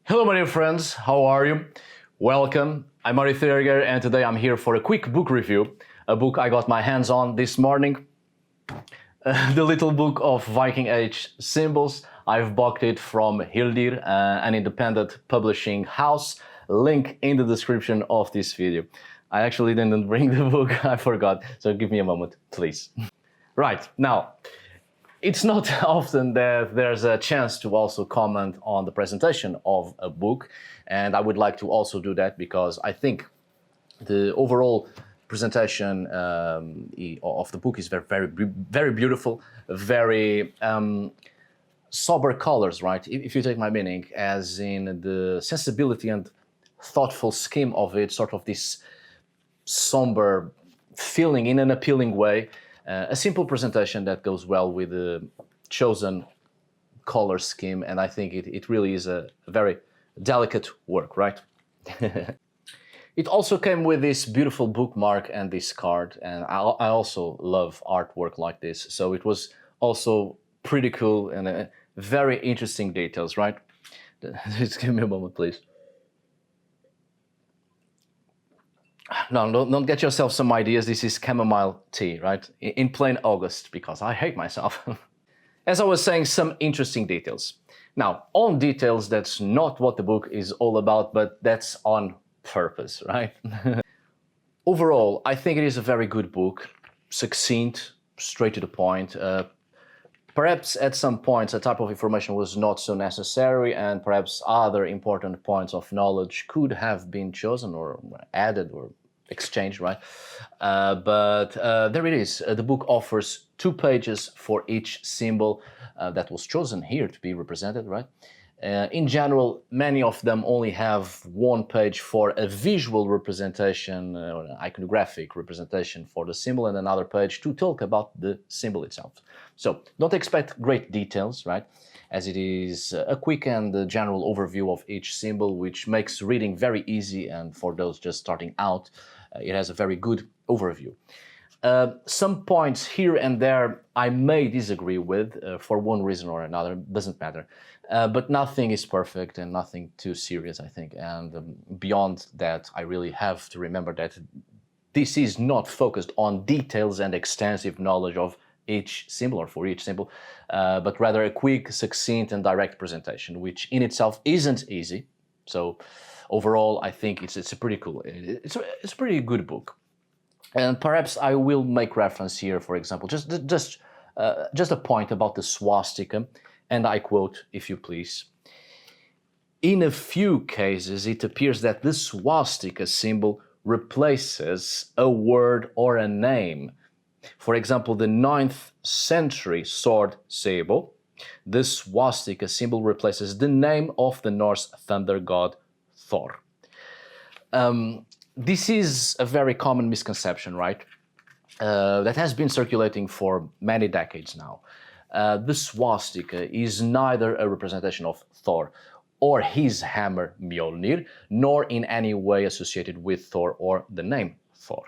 Hello my dear friends, how are you? Welcome, I'm Arith Härger and today I'm here for a quick book review, a book I got my hands on this morning, the little book of Viking Age symbols. I've bought it from Härger, an independent publishing house, link in the description of this video. I actually didn't bring the book, I forgot, so give me a moment, please. Right, now, it's not often that there's a chance to also comment on the presentation of a book, and I would like to also do that because I think the overall presentation of the book is very beautiful, very sober colors, right? If you take my meaning, as in the sensibility and thoughtful scheme of it, sort of this somber feeling in an appealing way. A simple presentation that goes well with the chosen color scheme, and I think it really is a very delicate work, right? It also came with this beautiful bookmark and this card, and I also love artwork like this, so it was also pretty cool and very interesting details, right? Just give me a moment, please. No, don't get yourself some ideas. This is chamomile tea, right? In plain August, because I hate myself. As I was saying, some interesting details. Now, on details, that's not what the book is all about, but that's on purpose, right? Overall, I think it is a very good book, succinct, straight to the point. Perhaps at some points a type of information was not so necessary, and perhaps other important points of knowledge could have been chosen or added or exchanged, right? But there it is. The book offers 2 pages for each symbol that was chosen here to be represented, right? In general, many of them only have 1 page for a visual representation or an iconographic representation for the symbol, and another page to talk about the symbol itself. So don't expect great details, right? As it is a quick and general overview of each symbol, which makes reading very easy, and for those just starting out, it has a very good overview. Some points here and there I may disagree with for one reason or another, doesn't matter. But nothing is perfect and nothing too serious, I think. And beyond that, I really have to remember that this is not focused on details and extensive knowledge of each symbol or for each symbol, but rather a quick, succinct and direct presentation, which in itself isn't easy. So overall, I think it's a pretty cool, it's a pretty good book. And perhaps I will make reference here, for example, just a point about the swastika, and I quote, if you please. In a few cases, it appears that the swastika symbol replaces a word or a name. For example, the 9th century sword sable, the swastika symbol replaces the name of the Norse thunder god Thor. This is a very common misconception, right? That has been circulating for many decades now. The swastika is neither a representation of Thor or his hammer Mjolnir, nor in any way associated with Thor or the name Thor.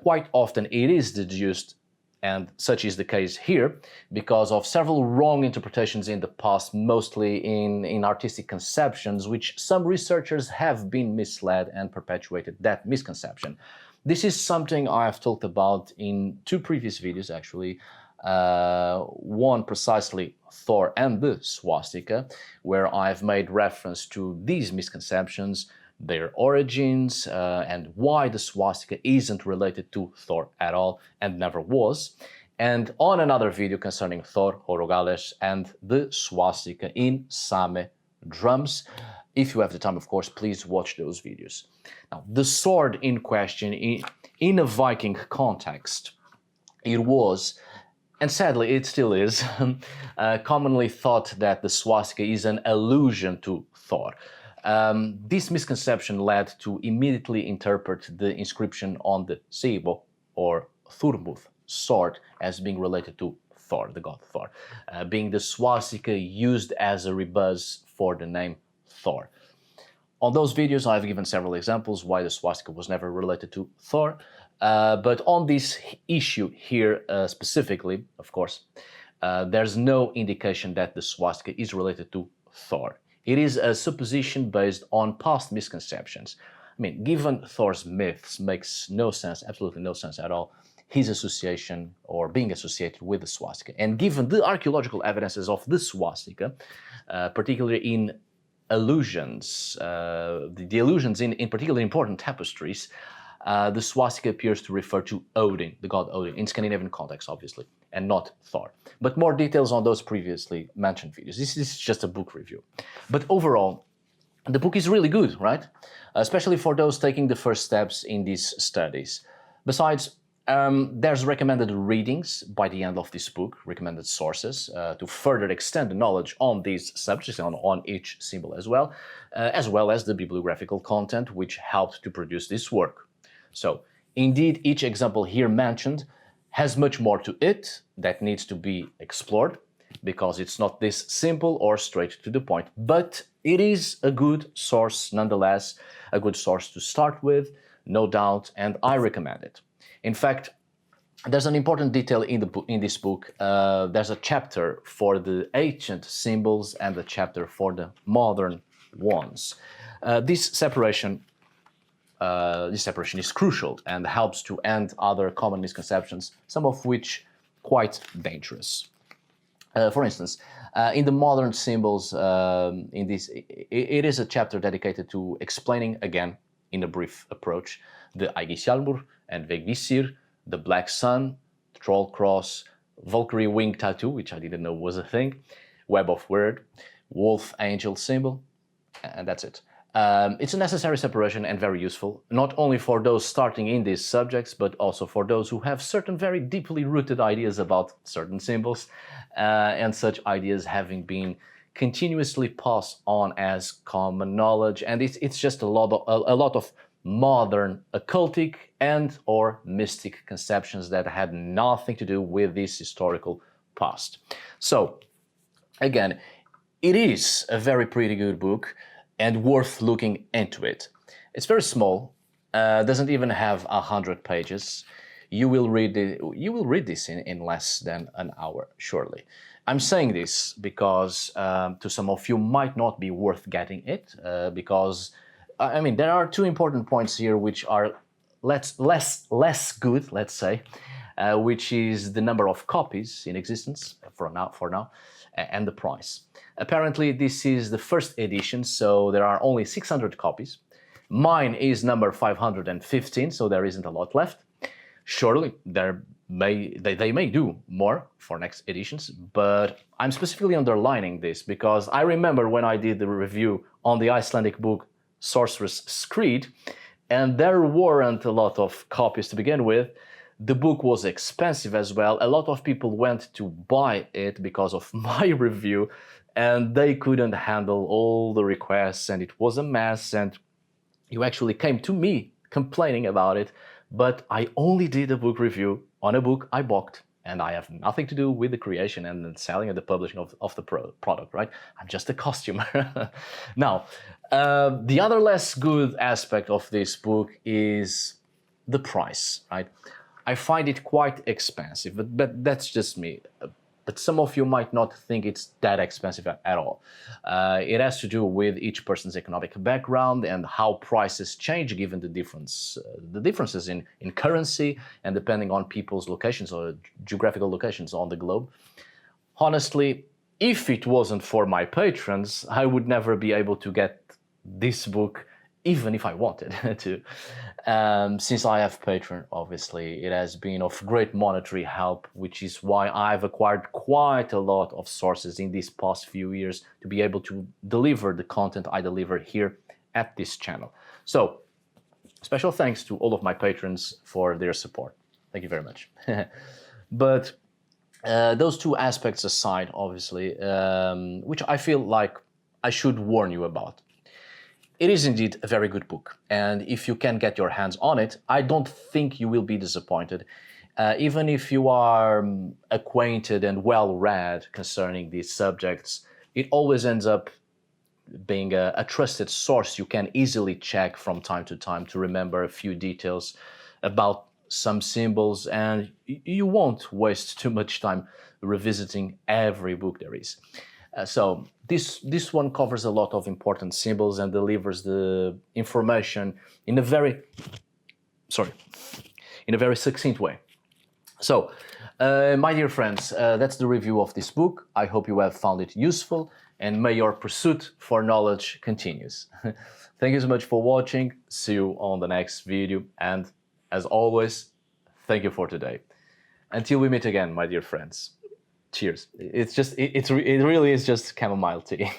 Quite often it is deduced, and such is the case here, because of several wrong interpretations in the past, mostly in artistic conceptions, which some researchers have been misled and perpetuated that misconception. This is something I have talked about in 2 previous videos, actually. One precisely Thor and the swastika, where I've made reference to these misconceptions, their origins, and why the swastika isn't related to Thor at all and never was, and on another video concerning Thor, Horogales, and the swastika in Same drums. If you have the time, of course, please watch those videos. Now, the sword in question, in a Viking context, it was, and sadly it still is, commonly thought that the swastika is an allusion to Thor. This misconception led to immediately interpret the inscription on the Sebo or Thurmuth sword as being related to Thor, the god Thor, being the swastika used as a rebuzz for the name Thor. On those videos I've given several examples why the swastika was never related to Thor, but on this issue here specifically, of course, there's no indication that the swastika is related to Thor. It is a supposition based on past misconceptions. I mean, given Thor's myths makes no sense, absolutely no sense at all, his association or being associated with the swastika. And given the archaeological evidences of the swastika, particularly in allusions, the allusions in particularly important tapestries, the swastika appears to refer to Odin, the god Odin, in Scandinavian context, obviously, and not Thor. But more details on those previously mentioned videos. This is just a book review. But overall, the book is really good, right? Especially for those taking the first steps in these studies. Besides, there's recommended readings by the end of this book, recommended sources to further extend the knowledge on these subjects, on each symbol as well as the bibliographical content which helped to produce this work. So, indeed, each example here mentioned has much more to it that needs to be explored, because it's not this simple or straight to the point. But it is a good source nonetheless, a good source to start with, no doubt, and I recommend it. In fact, there's an important detail in this book. There's a chapter for the ancient symbols and a chapter for the modern ones. This separation is crucial and helps to end other common misconceptions, some of which quite dangerous. For instance, in the modern symbols, it is a chapter dedicated to explaining, again, in a brief approach, the Ægishjálmur and Vegvisir, the Black Sun, the Troll Cross, Valkyrie Wing Tattoo, which I didn't know was a thing, Web of Word, Wolf Angel symbol, and that's it. It's a necessary separation and very useful, not only for those starting in these subjects, but also for those who have certain very deeply rooted ideas about certain symbols, and such ideas having been continuously passed on as common knowledge. And it's just a lot of modern occultic and or mystic conceptions that had nothing to do with this historical past. So, again, it is a very pretty good book and worth looking into it. It's very small, doesn't even have 100 pages. You will read this in less than an hour, surely. I'm saying this because to some of you might not be worth getting it, because I mean there are two important points here which are less good, let's say, which is the number of copies in existence for now, and the price. Apparently, this is the first edition, so there are only 600 copies. Mine is number 515, so there isn't a lot left. Surely, they may do more for next editions, but I'm specifically underlining this because I remember when I did the review on the Icelandic book Sorcerer's Screed, and there weren't a lot of copies to begin with. The book was expensive as well. A lot of people went to buy it because of my review, and they couldn't handle all the requests, and it was a mess, and you actually came to me complaining about it, but I only did a book review on a book I bought, and I have nothing to do with the creation and the selling and the publishing of the product, right? I'm just a costumer. Now, the other less good aspect of this book is the price, right? I find it quite expensive, but that's just me. But some of you might not think it's that expensive at all. It has to do with each person's economic background and how prices change given the differences in currency and depending on people's locations or geographical locations on the globe. Honestly, if it wasn't for my patrons, I would never be able to get this book, even if I wanted to. Since I have Patreon, obviously, it has been of great monetary help, which is why I've acquired quite a lot of sources in these past few years to be able to deliver the content I deliver here at this channel. So, special thanks to all of my patrons for their support. Thank you very much. But those two aspects aside, obviously, which I feel like I should warn you about. It is indeed a very good book, and if you can get your hands on it, I don't think you will be disappointed. Even if you are acquainted and well-read concerning these subjects, it always ends up being a trusted source you can easily check from time to time to remember a few details about some symbols, and you won't waste too much time revisiting every book there is. So this one covers a lot of important symbols and delivers the information in a very succinct way. So, my dear friends, that's the review of this book. I hope you have found it useful, and may your pursuit for knowledge continues. Thank you so much for watching. See you on the next video, and as always, thank you for today. Until we meet again, my dear friends. Cheers. It really is just chamomile tea.